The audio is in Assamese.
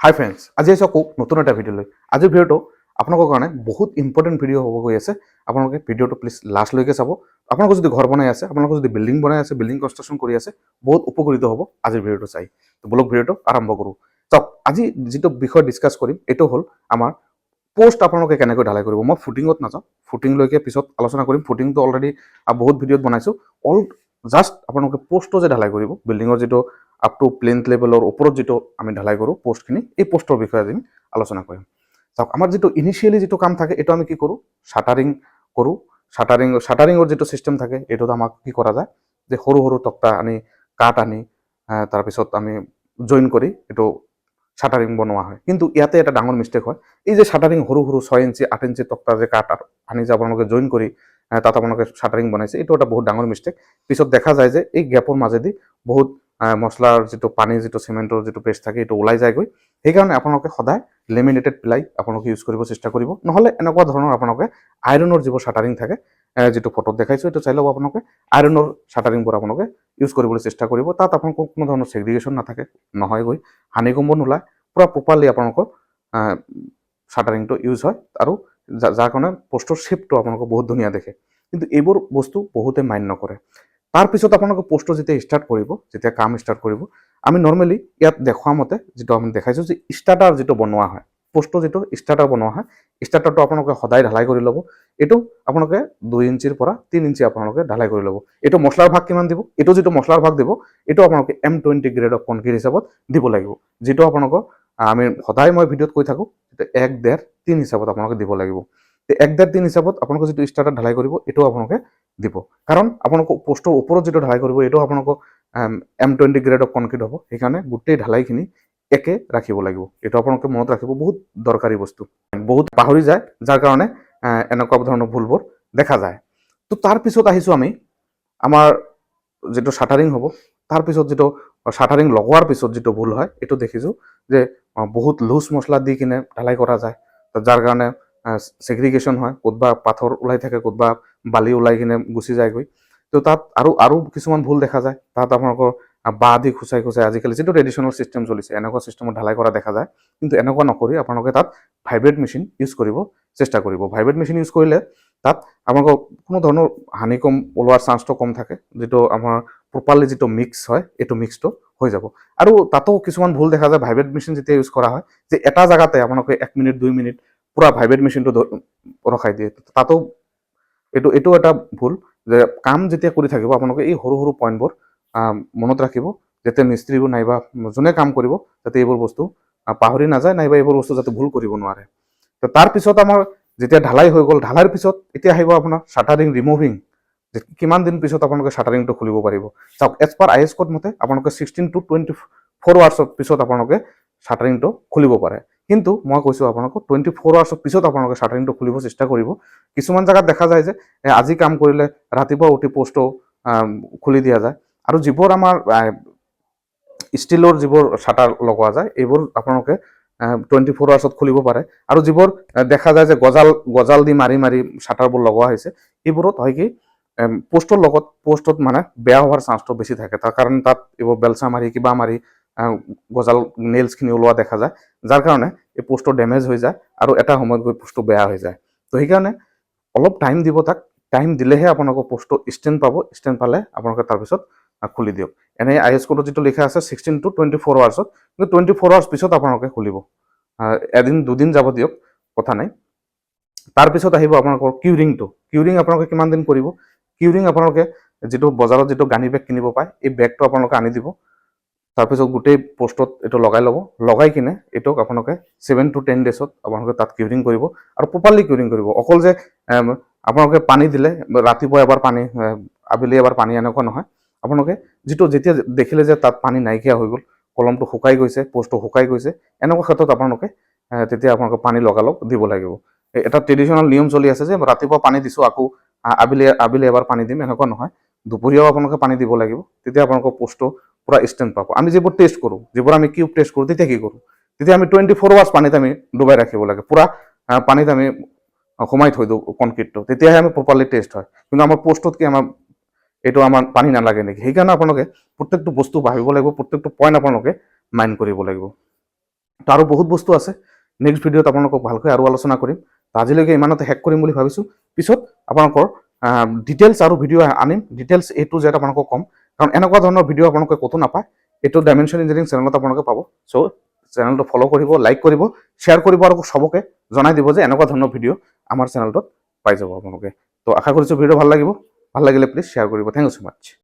হাই ফ্ৰেণ্ডছ, আজি আহিছোঁ আকৌ নতুন এটা ভিডিঅ' লৈ। আজিৰ ভিডিঅ'টো আপোনালোকৰ কাৰণে বহুত ইম্পৰ্টেণ্ট ভিডিঅ' হ'ব গৈ আছে। আপোনালোকে ভিডিঅ'টো প্লিজ লাষ্টলৈকে চাব। আপোনালোকে যদি ঘৰ বনাই আছে, আপোনালোকে যদি বিল্ডিং বনাই আছে, বিল্ডিং কনষ্ট্ৰাকশ্যন কৰি আছে, বহুত উপকৃত হ'ব আজিৰ ভিডিঅ'টো চাই। তো বলক ভিডিঅ'টো আৰম্ভ কৰোঁ। চাওক, আজি যিটো বিষয় ডিছকাছ কৰিম এইটো হ'ল আমাৰ পোষ্ট আপোনালোকে কেনেকৈ ঢালাই কৰিব। মই ফুটিঙত নাযাওঁ, ফুটিংলৈকে পিছত আলোচনা কৰিম। ফুটিংটো অলৰেডি বহুত ভিডিঅ'ত বনাইছোঁ। জাষ্ট আপোনালোকে পোষ্টটো যে ঢালাই কৰিব, বিল্ডিঙৰ যিটো আপ টু প্লেন্থ লেভেলৰ ওপৰত যিটো আমি ঢালাই কৰোঁ পোষ্টখিনি, এই পোষ্টৰ বিষয়ে আমি আলোচনা কৰিম। চাওক, আমাৰ যিটো ইনিচিয়েলি যিটো কাম থাকে এইটো আমি কি কৰোঁ, শাটাৰিং কৰোঁ। শাটাৰিঙৰ যিটো ছিষ্টেম থাকে এইটোত আমাক কি কৰা যায় যে সৰু সৰু তক্তা আনি কাঠ আনি তাৰপিছত আমি জইন কৰি এইটো শাটাৰিং বনোৱা হয়। কিন্তু ইয়াতে এটা ডাঙৰ মিষ্টেক হয়। এই যে শাটাৰিং সৰু সৰু 6 ইঞ্চি 8 ইঞ্চি তক্তা যে কাঠ আনি যে আপোনালোকে জইন কৰি তাত আপোনালোকে শাটাৰিং বনাইছে, এইটো এটা বহুত ডাঙৰ মিষ্টেক। পিছত দেখা যায় যে এই গেপৰ মাজেদি বহুত মছলাৰ যিটো পানী যিটো চিমেণ্টৰ যিটো পেষ্ট থাকে এইটো ওলাই যায়গৈ। সেইকাৰণে আপোনালোকে সদায় লেমিনেটেড প্লাই আপোনালোকে ইউজ কৰিব চেষ্টা কৰিব। নহ'লে এনেকুৱা ধৰণৰ আপোনালোকে আইৰণৰ যিবোৰ শাটাৰিং থাকে, যিটো ফটোত দেখাইছোঁ এইটো চাই ল'ব। আপোনালোকে আইৰণৰ শাটাৰিংবোৰ আপোনালোকে ইউজ কৰিবলৈ চেষ্টা কৰিব। তাত আপোনালোকৰ কোনো ধৰণৰ ছেগ্ৰিগেশ্যন নাথাকে, নহয়গৈ, হানিকম্ব নোলায়, পূৰা প্ৰপাৰলি আপোনালোকৰ শাটাৰিংটো ইউজ হয় আৰু যাৰ কাৰণে পোষ্টৰ শ্বেপটো আপোনালোকৰ বহুত ধুনীয়া দেখে। কিন্তু এইবোৰ বস্তু বহুতে মাইণ্ড নকৰে। তাৰপিছত আপোনালোকে পোষ্টটো যেতিয়া ষ্টাৰ্ট কৰিব, যেতিয়া কাম ষ্টাৰ্ট কৰিব, আমি নৰ্মেলি ইয়াত দেখুওৱা মতে যিটো আমি দেখাইছোঁ যে ষ্টাৰ্টাৰ যিটো বনোৱা হয়, পোষ্টটো যিটো ষ্টাৰ্টাৰ বনোৱা হয়, ষ্টাৰ্টাৰটো আপোনালোকে সদায় ঢালাই কৰি ল'ব। এইটো আপোনালোকে 2 ইঞ্চিৰ পৰা 3 ইঞ্চি আপোনালোকে ঢালাই কৰি ল'ব। এইটো মছলাৰ ভাগ কিমান দিব, এইটো যিটো মছলাৰ ভাগ দিব এইটো আপোনালোকে M20 গ্ৰেড অফ কনক্ৰিট হিচাপত দিব লাগিব। যিটো আপোনালোকৰ আমি সদায় মই ভিডিঅ'ত কৈ থাকোঁ, 1, 1.5, 3 হিচাপত আপোনালোকে দিব লাগিব। 1, 1.5, 3 হিচাপত আপোনালোকে যিটো ষ্টাৰ্টাৰ ঢালাই কৰিব এইটো আপোনালোকে দিব। কাৰণ আপোনালোকক পোষ্টৰ ওপৰত যিটো ঢালাই কৰিব এইটো আপোনালোকক M20 গ্ৰেড অফ কনক্ৰিট হ'ব। সেইকাৰণে গোটেই ঢালাইখিনি একে ৰাখিব লাগিব। এইটো আপোনালোকে মনত ৰাখিব, বহুত দৰকাৰী বস্তু। বহুত পাহৰি যায়, যাৰ কাৰণে এনেকুৱা ধৰণৰ ভুলবোৰ দেখা যায়। তো তাৰপিছত আহিছোঁ আমি আমাৰ যিটো শাটাৰিং হ'ব, তাৰপিছত যিটো শাটাৰিং লগোৱাৰ পিছত যিটো ভুল হয় এইটো দেখিছোঁ যে বহুত লুজ মছলা দি কিনে ঢালাই কৰা যায়, যাৰ কাৰণে ছেগ্ৰিগেশ্যন হয়। ক'তবা পাথৰ ওলাই থাকে, ক'তবা বালি ওলাই কিনে গুচি যায়গৈ। তো তাত আৰু কিছুমান ভুল দেখা যায়। তাত আপোনালোকৰ বাঁহ দি খুচাই আজিকালি যিটো ট্ৰেডিশ্যনেল ছিষ্টেম চলিছে এনেকুৱা ছিষ্টেমত ঢালাই কৰা দেখা যায়। কিন্তু এনেকুৱা নকৰি আপোনালোকে তাত ভাইব্ৰেট মেচিন ইউজ কৰিব চেষ্টা কৰিব। ভাইব্ৰেট মেচিন ইউজ কৰিলে তাত আপোনালোকৰ কোনো ধৰণৰ হানিকম ওলোৱাৰ চান্সটো কম থাকে। যিটো আমাৰ প্ৰপাৰলি যিটো মিক্স হয় এইটো মিক্সটো হৈ যাব। আৰু তাতো কিছুমান ভুল দেখা যায়। ভাইব্ৰেট মেচিন যেতিয়া ইউজ কৰা হয় যে এটা জেগাতে আপোনালোকে 1 মিনিট 2 মিনিট পূৰা ভাইব্ৰেট মেচিনটো ৰখাই দিয়ে, তাতো এইটো এটা ভুল। যে কাম যেতিয়া কৰি থাকিব আপোনালোকে এই সৰু সৰু পইণ্টবোৰ মনত ৰাখিব, যাতে মিস্ত্ৰীবোৰ নাইবা যোনে কাম কৰিব যাতে এইবোৰ বস্তু পাহৰি নাযায়, নাইবা এইবোৰ বস্তু যাতে ভুল কৰিব নোৱাৰে। তো তাৰপিছত আমাৰ যেতিয়া ঢালাই হৈ গ'ল, ঢালাইৰ পিছত এতিয়া আহিব আপোনাৰ শাটাৰিং ৰিমুভিং। যে কিমান দিন পিছত আপোনালোকে শাটাৰিংটো খুলিব পাৰিব। চাওক, এজ পাৰ IS কোড মতে আপোনালোকে 16 to 24 আৱাৰ্ছৰ পিছত আপোনালোকে শাটাৰিংটো খুলিব পাৰে। কিন্তু মই কৈছোঁ আপোনালোকক 24 আৱাৰ্ছৰ পিছত আপোনালোকে শাটাৰিংটো খুলিব চেষ্টা কৰিব। কিছুমান জেগাত দেখা যায় যে আজি কাম কৰিলে ৰাতিপুৱা উঠি পোষ্টটো খুলি দিয়া যায়। আৰু যিবোৰ আমাৰ ষ্টিলৰ যিবোৰ শাটাৰ লগোৱা যায় এইবোৰ আপোনালোকে 24 আৱাৰ্ছত খুলিব পাৰে। আৰু যিবোৰ দেখা যায় যে গজাল দি মাৰি শাটাৰবোৰ লগোৱা হৈছে, এইবোৰত হয় কি পোষ্টত মানে বেয়া হোৱাৰ চান্সটো বেছি থাকে। তাৰ কাৰণে তাত এইবোৰ বেলচা মাৰি কিবা মাৰি গজাল নেইলছখিনি ওলোৱা দেখা যায়, যাৰ কাৰণে এই পোষ্টটো ডেমেজ হৈ যায় আৰু এটা সময়ত গৈ পোষ্টটো বেয়া হৈ যায়। তো সেইকাৰণে অলপ টাইম দিব, তাক টাইম দিলেহে আপোনালোকৰ পোষ্টটো ষ্টেণ্ড পাব। ষ্টেণ্ড পালে আপোনালোকে তাৰপিছত খুলি দিয়ক। এনেই IS কোডত যিটো লিখা আছে 16 to 24 আৱাৰ্ছত, কিন্তু 24 আৱাৰ্ছ পিছত আপোনালোকে খুলিব। এদিন দুদিন যাব দিয়ক, কথা নাই। তাৰপিছত আহিব আপোনালোকৰ কিউৰিংটো। কিউৰিং আপোনালোকে কিমান দিন কৰিব। কিউৰিং আপোনালোকে যিটো বজাৰত যিটো গানি বেগ কিনিব পায়, এই বেগটো আপোনালোকে আনি দিব। তাৰপিছত গোটেই পোষ্টত এইটো লগাই ল'ব। লগাই কিনে এইটোক আপোনালোকে 7 to 10 ডেজত আপোনালোকে তাত কিউৰিং কৰিব আৰু প্ৰপাৰলি কিউৰিং কৰিব। অকল যে আপোনালোকে পানী দিলে ৰাতিপুৱা এবাৰ পানী, আবেলি এবাৰ পানী, এনেকুৱা নহয়। আপোনালোকে যেতিয়া দেখিলে যে তাত পানী নাইকিয়া হৈ গ'ল, কলমটো শুকাই গৈছে, পোষ্টটো শুকাই গৈছে, এনেকুৱা ক্ষেত্ৰত আপোনালোকে তেতিয়া আপোনালোকে পানী লগালগ দিব লাগিব। এটা ট্ৰেডিশ্যনেল নিয়ম চলি আছে যে ৰাতিপুৱা পানী দিছোঁ আকৌ আবেলি এবাৰ পানী দিম, এনেকুৱা নহয়। দুপৰীয়াও আপোনালোকে পানী দিব লাগিব, তেতিয়া আপোনালোকৰ পোষ্টটো পূৰা ষ্টেণ্ড পাব। আমি যিবোৰ টেষ্ট কৰোঁ, যিবোৰ আমি কিউব টেষ্ট কৰোঁ, তেতিয়া কি কৰোঁ, তেতিয়া আমি 24 আৱাৰ্ছ পানীত আমি ডুবাই ৰাখিব লাগে। পূৰা পানীত আমি সোমাই থৈ দিওঁ কনক্ৰিটটো, তেতিয়াহে আমি প্ৰপাৰলি টেষ্ট হয়। কিন্তু আমাৰ পোষ্টত কি আমাৰ পানী নালাগে নেকি? সেইকাৰণে আপোনালোকে প্ৰত্যেকটো বস্তু ভাবিব লাগিব, প্ৰত্যেকটো পইণ্ট আপোনালোকে মাইণ্ড কৰিব লাগিব। তো আৰু বহুত বস্তু আছে, নেক্সট ভিডিঅ'ত আপোনালোকক ভালকৈ আৰু আলোচনা কৰিম। তো আজিলৈকে ইমানতে শেষ কৰিম বুলি ভাবিছোঁ। পিছত আপোনালোকৰ ডিটেইলছ আৰু ভিডিঅ' আনিম, ডিটেইলছ A to Z আপোনালোকক ক'ম, কাৰণ এনেকুৱা ধৰণৰ ভিডিঅ' আপোনালোকে ক'তো নাপায়। এইটো ডাইমেনশ্যন ইঞ্জিনিয়াৰিং চেনেলত আপোনালোকে পাব। চ' চেনেলটো ফ'ল' কৰিব, লাইক কৰিব, শ্বেয়াৰ কৰিব আৰু চবকে জনাই দিব যে এনেকুৱা ধৰণৰ ভিডিঅ' আমাৰ চেনেলটোত পাই যাব আপোনালোকে। তো আশা কৰিছোঁ ভিডিঅ' ভাল লাগিব। ভাল লাগিলে প্লিজ শ্বেয়াৰ কৰিব। Thank you so' much.